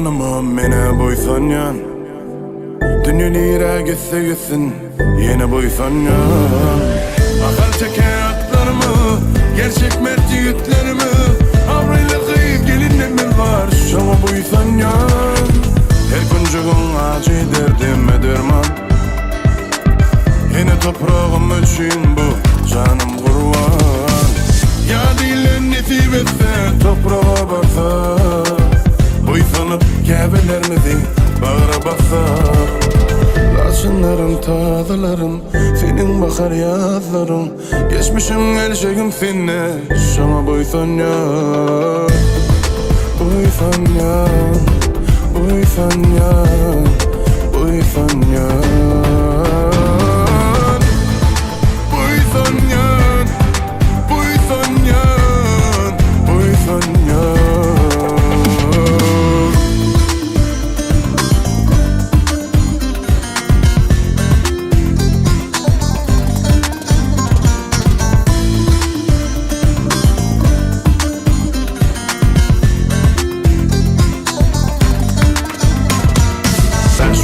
dolanımı mene boysanyan. Dünya nire gitse gitsin yine boysanyan. Akar çeken atlarımı, gerçek mert yiğitlerimi, avrayla kıyıp gelinlerimiz var, şama boysanyan. Her kuncuğun acı derdime derman. Yine toprağım için bu canım kurban. Ya dilen nesip etse toprağa baksa, boysanıp kebelerimizi bağıra baksa. Laçınlarım, tadılarım, senin bakar yazlarım. Geçmişim geleceğim seninle, şama boysanyan. Boysanyan, boysanyan, boysanyan. Boysanyan, boysanyan, boysanyan.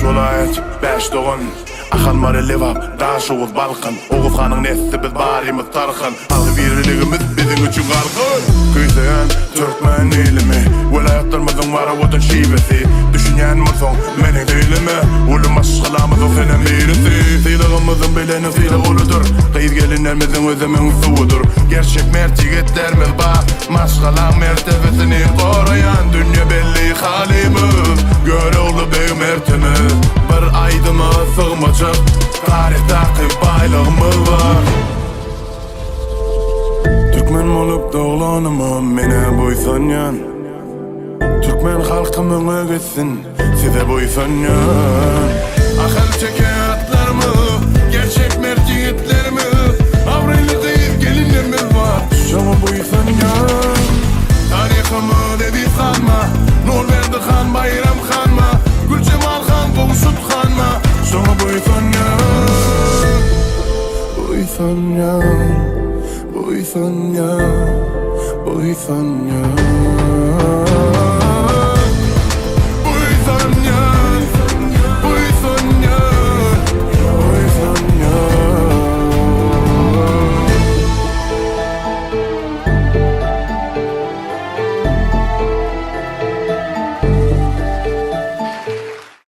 Vilayet, beş doğun Akan marı levap, daşıvuz balkın Oğuz Han'ın nesli biz barimiz tarkın Halkı birliğimiz bizim üçün kalkın Kıysayan Türkmen ilimi Vilayetlerimizin var avutun şivesi Düşünyen mısın menin dilimi Ulum aşkılamız o senin birisi Silığımızın bileni silik uludur Kıyız gelinlerimizin özümün suudur Gerçek mert yigitlerimiz bak Maşkalan mertebesini koruyan Dünya belli halimiz Göre ulu bey mertimiz Bir aydıma sığmacak Tarihtaki baylığımız var Türkmen olup doğulanıma mene boysanyan. Türkmen halkımın ögüsün size boysanyan. Akıl çeken atlarımı, gerçek mert yiğitlerimi, avraylı kıyıp gelinlerimiz var, şama boysanyan. Tarihımı dedi sanma, nur verdi han bayram hanma, Gül Cemal han boğuşut hanma, şama boysanyan. Boysanyan, boysanyan, boysanyan. Boysanyan.